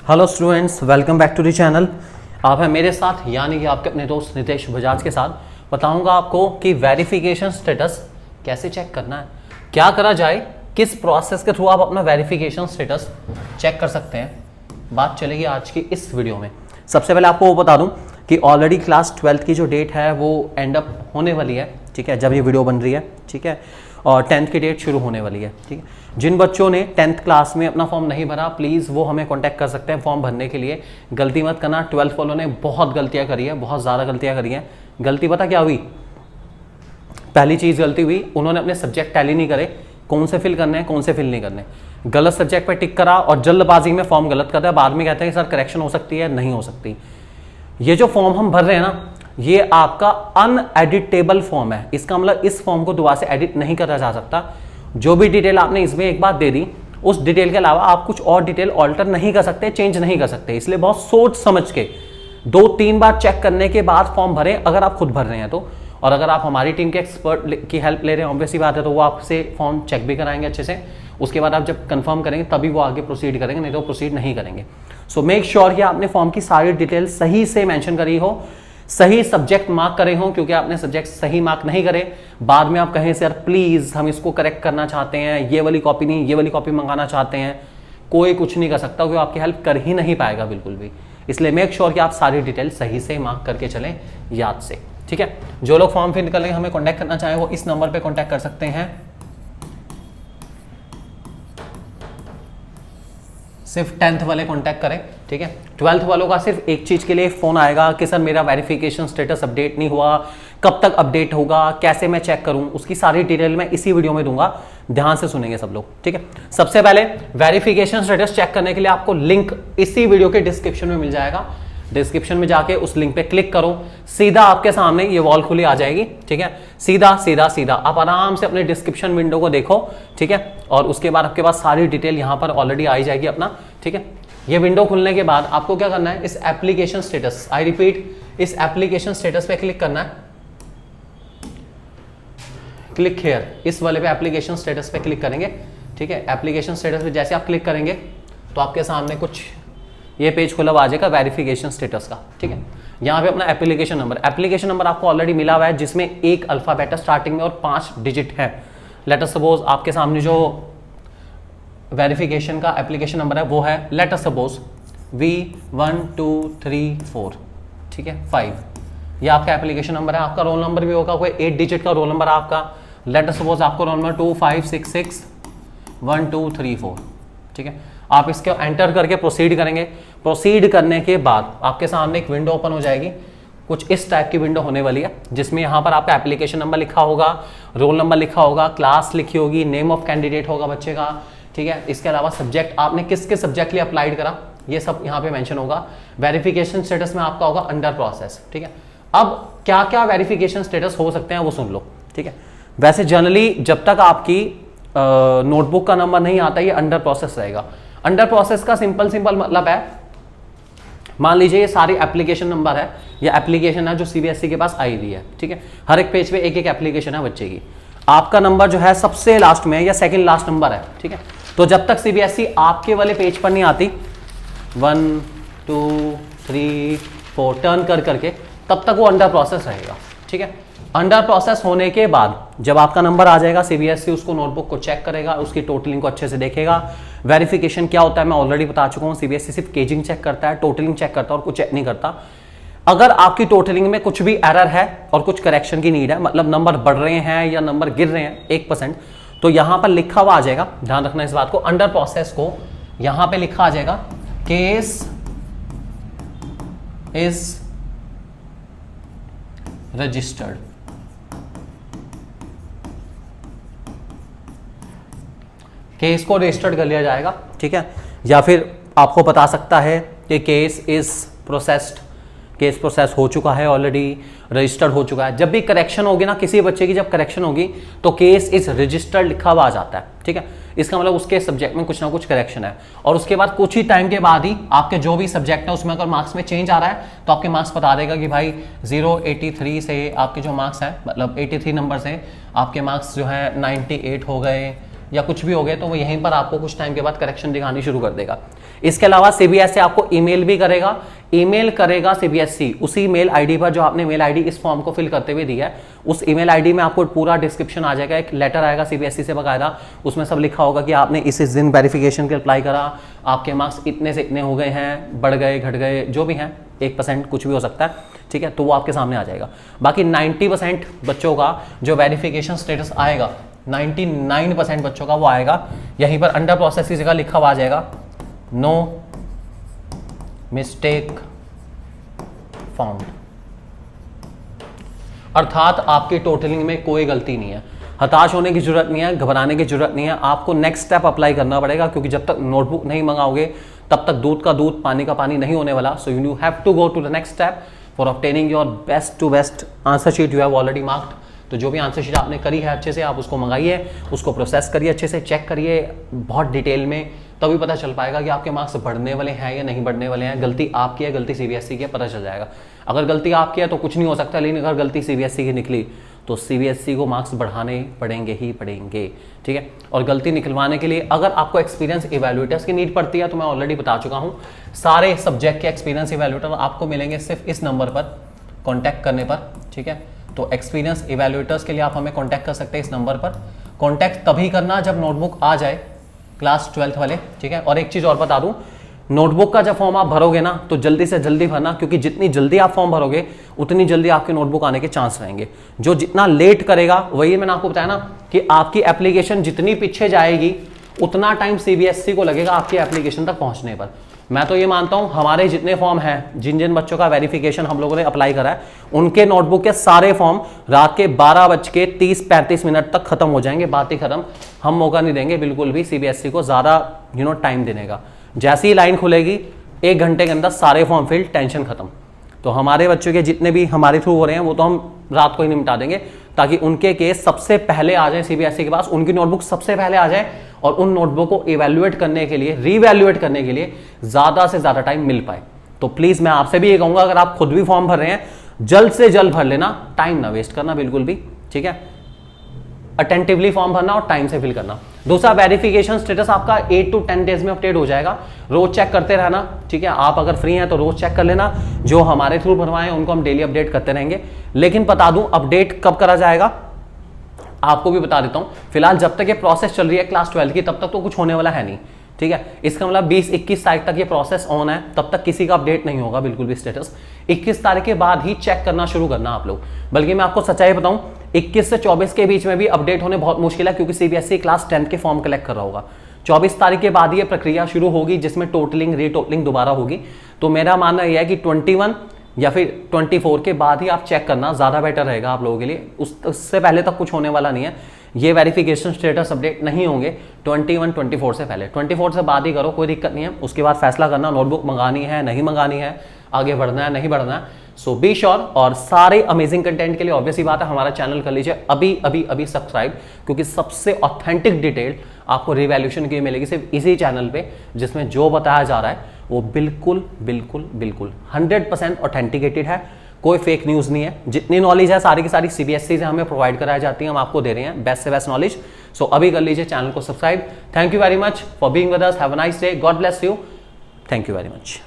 Hello students, welcome back to the channel. आप हैं मेरे साथ यानी कि आपके अपने दोस्त नितेश बजाज के साथ। बताऊंगा आपको कि वेरिफिकेशन स्टेटस कैसे चेक करना है, क्या करा जाए, किस प्रोसेस के थ्रू आप अपना वेरिफिकेशन स्टेटस चेक कर सकते हैं। बात चलेगी आज की इस वीडियो में। सबसे पहले आपको वो बता दूं कि ऑलरेडी क्लास 12th की जो डेट है वो एंड अप होने वाली है, ठीक है, जब ये वीडियो बन रही है, ठीक है, और 10th की डेट शुरू होने वाली है, ठीक है। जिन बच्चों ने 10th क्लास में अपना फॉर्म नहीं भरा, प्लीज़ वो हमें कांटेक्ट कर सकते हैं फॉर्म भरने के लिए। गलती मत करना, 12th वालों ने बहुत गलतियां करी है, बहुत ज़्यादा गलतियां करी हैं। गलती पता क्या हुई? पहली चीज़ गलती हुई, उन्होंने अपने सब्जेक्ट टैली नहीं करे, कौन से फिल करने हैं कौन से फिल नहीं करने। गलत सब्जेक्ट पर टिक करा और जल्दबाजी में फॉर्म गलत करता है, बाद में कहते हैं सर करेक्शन हो सकती है, नहीं हो सकती। ये जो फॉर्म हम भर रहे हैं ना, ये आपका अनएडिटेबल फॉर्म है। इसका मतलब इस फॉर्म को दोबारा से एडिट नहीं करा जा सकता। जो भी डिटेल आपने इसमें एक बार दे दी, उस डिटेल के अलावा आप कुछ और डिटेल ऑल्टर नहीं कर सकते, चेंज नहीं कर सकते। इसलिए बहुत सोच समझ के 2-3 बार चेक करने के बाद फॉर्म भरें, अगर आप खुद भर रहे हैं तो। और अगर आप हमारी टीम के एक्सपर्ट की हेल्प ले रहे हैं, ऑब्वियसली बात है, तो वो आपसे फॉर्म चेक भी कराएंगे अच्छे से। उसके बाद आप जब कंफर्म करेंगे तभी वो आगे प्रोसीड करेंगे, नहीं तो प्रोसीड नहीं करेंगे। सो मेक श्योर कि आपने फॉर्म की सारी डिटेल सही से मेंशन करी हो, सही सब्जेक्ट मार्क करे हो, क्योंकि आपने सब्जेक्ट सही मार्क नहीं करे, बाद में आप कहें सर प्लीज हम इसको करेक्ट करना चाहते हैं, ये वाली कॉपी नहीं ये वाली कॉपी मंगाना चाहते हैं, कोई कुछ नहीं कर सकता, क्योंकि आपकी हेल्प कर ही नहीं पाएगा बिल्कुल भी। इसलिए मेक श्योर कि आप सारी डिटेल सही से मार्क करके चलें, याद से, ठीक है। जो लोग फॉर्म फिल करेंगे, हमें कॉन्टैक्ट करना चाहें, वो इस नंबर पर कॉन्टैक्ट कर सकते हैं। सिर्फ 10th वाले कांटेक्ट करें, ठीक है। 12th वालों का सिर्फ एक चीज के लिए फोन आएगा कि सर मेरा वेरिफिकेशन स्टेटस अपडेट नहीं हुआ, कब तक अपडेट होगा, कैसे मैं चेक करूं, उसकी सारी डिटेल मैं इसी वीडियो में दूंगा। ध्यान से सुनेंगे सब लोग, ठीक है। सबसे पहले वेरिफिकेशन स्टेटस चेक करने के लिए आपको लिंक इसी वीडियो के डिस्क्रिप्शन में मिल जाएगा। डिस्क्रिप्शन में जाके उस लिंक पे क्लिक करो, सीधा आपके सामने ये वॉल खुली आ जाएगी, ठीक है। सीधा सीधा सीधा आप आराम से अपने डिस्क्रिप्शन विंडो को देखो, ठीक है। और उसके बाद आपके पास सारी डिटेल यहाँ पर ऑलरेडी आई जाएगी अपना, ठीक है। ये विंडो खुलने के बाद आपको क्या करना है, इस एप्लीकेशन स्टेटस, आई रिपीट, इस एप्लीकेशन स्टेटस पे क्लिक करना है। क्लिक हियर, इस वाले पे एप्लीकेशन स्टेटस पे क्लिक करेंगे, ठीक है। एप्लीकेशन स्टेटस पे जैसे आप क्लिक करेंगे तो आपके सामने कुछ ये पेज खुला आ जाएगा वेरिफिकेशन स्टेटस का, ठीक है। यहाँ पे अपना एप्लीकेशन नंबर आपको ऑलरेडी मिला हुआ है, जिसमें एक अल्फाबेट है स्टार्टिंग में और 5 डिजिट है। लेट अस सपोज आपके सामने जो वेरिफिकेशन का एप्लीकेशन नंबर है वो है, लेट अस सपोज V1234, ठीक है, 5। ये आपका एप्लीकेशन नंबर है। आपका रोल नंबर भी होगा, कोई 8 डिजिट का रोल नंबर आपका। लेट अस सपोज आपको रोल नंबर 25661234, ठीक है। आप इसके एंटर करके प्रोसीड करेंगे। प्रोसीड करने के बाद आपके सामने एक विंडो ओपन हो जाएगी, कुछ इस टाइप की विंडो होने वाली है, जिसमें यहाँ पर आपका एप्लीकेशन नंबर लिखा होगा, रोल नंबर लिखा होगा, क्लास लिखी होगी, नेम ऑफ कैंडिडेट होगा बच्चे का, ठीक है। इसके अलावा सब्जेक्ट, आपने किस किस सब्जेक्ट के लिए अप्लाइड करा, ये सब यहाँ पे मेंशन होगा। वेरिफिकेशन स्टेटस में आपका होगा अंडर प्रोसेस, ठीक है। अब क्या क्या वेरिफिकेशन स्टेटस हो सकते हैं वो सुन लो, ठीक है। वैसे जनरली जब तक आपकी नोटबुक का नंबर नहीं आता, ये अंडर प्रोसेस रहेगा। अंडर प्रोसेस का सिंपल मतलब है, मान लीजिए ये सारी एप्लीकेशन नंबर है, ये एप्लीकेशन है जो सीबीएसई के पास आई हुई है, ठीक है। हर एक पेज पे एक एक एप्लीकेशन है बच्चे की। आपका नंबर जो है सबसे लास्ट में है या सेकंड लास्ट नंबर है, ठीक है। तो जब तक सीबीएसई आपके वाले पेज पर नहीं आती 1 2 3 4 टर्न कर करके, तब तक वो अंडर प्रोसेस रहेगा, ठीक है। अंडर प्रोसेस होने के बाद जब आपका नंबर आ जाएगा, सीबीएसई उसको नोटबुक को चेक करेगा, उसकी टोटलिंग को अच्छे से देखेगा। वेरिफिकेशन क्या होता है मैं ऑलरेडी बता चुका हूं, सीबीएसई सिर्फ केजिंग चेक करता है, टोटलिंग चेक करता है और कुछ चेक नहीं करता। अगर आपकी टोटलिंग में कुछ भी एरर है और कुछ करेक्शन की नीड है, मतलब नंबर बढ़ रहे हैं या नंबर गिर रहे हैं 1%, तो यहां पर लिखा हुआ आ जाएगा, ध्यान रखना इस बात को, अंडर प्रोसेस को यहां पर लिखा आ जाएगा, केस इज रजिस्टर्ड। केस को रजिस्टर्ड कर लिया जाएगा, ठीक है। या फिर आपको बता सकता है कि case is processed, case process हो चुका है, ऑलरेडी रजिस्टर्ड हो चुका है। जब भी करेक्शन होगी ना किसी बच्चे की, जब करेक्शन होगी तो केस इज रजिस्टर्ड लिखा हुआ आ जाता है, ठीक है। इसका मतलब उसके सब्जेक्ट में कुछ ना कुछ करेक्शन है, और उसके बाद कुछ ही टाइम के बाद ही आपके जो भी सब्जेक्ट है उसमें अगर मार्क्स में चेंज आ रहा है तो आपके मार्क्स बता देगा कि भाई 083 से आपके जो मार्क्स हैं, मतलब 83 नंबर से आपके मार्क्स जो है 98 हो गए, या कुछ भी हो गए तो वो यहीं पर आपको कुछ टाइम के बाद करेक्शन दिखानी शुरू कर देगा। इसके अलावा सीबीएसई आपको ईमेल भी करेगा, ईमेल करेगा सीबीएसई उसी मेल आईडी पर जो आपने मेल आईडी इस फॉर्म को फिल करते हुए दिया है, उस ईमेल आईडी में आपको पूरा डिस्क्रिप्शन आ जाएगा, एक लेटर आएगा सीबीएसई से बकायदा, उसमें सब लिखा होगा कि आपने इस दिन वेरिफिकेशन के अप्लाई करा, आपके मार्क्स इतने से इतने हो गए हैं, बढ़ गए घट गए जो भी हैं, 1% कुछ भी हो सकता है, ठीक है, तो वो आपके सामने आ जाएगा। बाकी 90% बच्चों का जो वेरिफिकेशन स्टेटस आएगा, 99% बच्चों का वो आएगा यहीं पर अंडर प्रोसेस की जगह लिखा हुआ आ जाएगा नो मिस्टेक फाउंड, अर्थात आपकी टोटलिंग में कोई गलती नहीं है। हताश होने की जरूरत नहीं है, घबराने की जरूरत नहीं है, आपको नेक्स्ट स्टेप अप्लाई करना पड़ेगा, क्योंकि जब तक नोटबुक नहीं मंगाओगे तब तक दूध का दूध पानी का पानी नहीं होने वाला। So you have to go to the next step for obtaining your best to best answer sheet you have already marked. तो जो भी आंसर शीट आपने करी है अच्छे से आप उसको मंगाइए, उसको प्रोसेस करिए, अच्छे से चेक करिए बहुत डिटेल में, तभी पता चल पाएगा कि आपके मार्क्स बढ़ने वाले हैं या नहीं बढ़ने वाले हैं। गलती आपकी है, गलती सीबीएसई की है, पता चल जाएगा। अगर गलती आपकी है तो कुछ नहीं हो सकता, लेकिन अगर गलती सीबीएसई की निकली तो सीबीएसई को मार्क्स बढ़ाने पड़ेंगे ही पड़ेंगे, ठीक है। और गलती निकलवाने के लिए अगर आपको एक्सपीरियंस इवैल्यूएटर्स की नीड पड़ती है तो मैं ऑलरेडी बता चुका हूँ, सारे सब्जेक्ट के एक्सपीरियंस इवैल्यूएटर आपको मिलेंगे सिर्फ इस नंबर पर कॉन्टैक्ट करने पर, ठीक है। तो एक्सपीरियंस इवैल्यूएटर्स के लिए आप हमें कॉन्टैक्ट कर सकते हैं इस नंबर पर। कॉन्टैक्ट तभी करना जब नोटबुक आ जाए क्लास 12th वाले, ठीक है। और एक चीज़ और बता दूं, नोटबुक का जब फॉर्म आप भरोगे ना तो जल्दी से जल्दी भरना, क्योंकि जितनी जल्दी आप फॉर्म भरोगे उतनी जल्दी आपके नोटबुक आने के चांस रहेंगे। जो जितना लेट करेगा, वही मैंने आपको बताया ना कि आपकी एप्लीकेशन जितनी पीछे जाएगी उतना टाइम सीबीएसई को लगेगा आपकी एप्लीकेशन तक पहुंचने पर। मैं तो ये मानता हूं हमारे जितने फॉर्म हैं, जिन जिन बच्चों का वेरिफिकेशन हम लोगों ने अप्लाई करा है, उनके नोटबुक के सारे फॉर्म रात के 12:30-35 तक खत्म हो जाएंगे, बात ही खत्म। हम मौका नहीं देंगे बिल्कुल भी सीबीएसई को ज़्यादा टाइम देने का। जैसी ही लाइन खुलेगी 1 घंटे के अंदर सारे फॉर्म फिल, टेंशन खत्म। तो हमारे बच्चों के जितने भी हमारे थ्रू हो रहे हैं वो तो हम रात को ही निपटा देंगे, ताकि उनके केस सबसे पहले आ जाए सीबीएसई के पास, उनकी नोटबुक सबसे पहले आ जाए और उन नोटबुक को इवैल्यूएट करने के लिए, रीवैल्यूएट करने के लिए ज़्यादा से ज़्यादा टाइम मिल पाए। तो प्लीज़ मैं आपसे भी ये कहूँगा, अगर आप खुद भी फॉर्म भर रहे हैं जल्द से जल्द भर लेना, टाइम ना वेस्ट करना बिल्कुल भी, ठीक है। अटेंटिवली फॉर्म भरना और टाइम से फिल करना। दूसरा, वेरिफिकेशन स्टेटस आपका 8 to 10 डेज में अपडेट हो जाएगा, रोज चेक करते रहना, ठीक है। आप अगर फ्री हैं तो रोज चेक कर लेना, जो हमारे थ्रू भरवाएं उनको हम डेली अपडेट करते रहेंगे। लेकिन बता दूं अपडेट कब करा जाएगा आपको भी बता देता हूं। फिलहाल जब तक ये प्रोसेस चल रही है क्लास 12 की तब तक तो कुछ होने वाला है नहीं, ठीक है। इसका मतलब 20-21 तारीख तक ये प्रोसेस ऑन है, तब तक किसी का अपडेट नहीं होगा बिल्कुल भी स्टेटस। 21 तारीख के बाद ही चेक करना शुरू करना आप लोग। बल्कि मैं आपको सच्चाई बताऊं, 21 से 24 के बीच में भी अपडेट होने बहुत मुश्किल है, क्योंकि सीबीएसई क्लास 10 के फॉर्म कलेक्ट कर रहा होगा। 24 तारीख के बाद ये प्रक्रिया शुरू होगी जिसमें टोटलिंग रीटोटलिंग दोबारा होगी। तो मेरा मानना यह है कि 21 या फिर 24 के बाद ही आप चेक करना ज़्यादा बेटर रहेगा आप लोगों के लिए। उससे पहले तक कुछ होने वाला नहीं है, ये वेरिफिकेशन स्टेटस अपडेट नहीं होंगे 21-24 से पहले। 24 से बाद ही करो, कोई दिक्कत नहीं है। उसके बाद फैसला करना नोटबुक मंगानी है नहीं मंगानी है, आगे बढ़ना है नहीं बढ़ना है। सो बी श्योर। और सारे अमेजिंग कंटेंट के लिए ऑब्वियस ही बात है हमारा चैनल कर लीजिए अभी अभी अभी सब्सक्राइब, क्योंकि सबसे ऑथेंटिक डिटेल आपको रिवैल्यूएशन की मिलेगी सिर्फ इसी चैनल पे, जिसमें जो बताया जा रहा है वो बिल्कुल बिल्कुल बिल्कुल 100% ऑथेंटिकेटेड है, कोई फेक न्यूज़ नहीं है। जितनी नॉलेज है सारी की सारी सीबीएसई से हमें प्रोवाइड कराई जाती है, हम आपको दे रहे हैं बेस्ट से बेस्ट नॉलेज। सो अभी कर लीजिए चैनल को subscribe. Thank you very much for being with us, have a nice day, God bless you, thank you very much.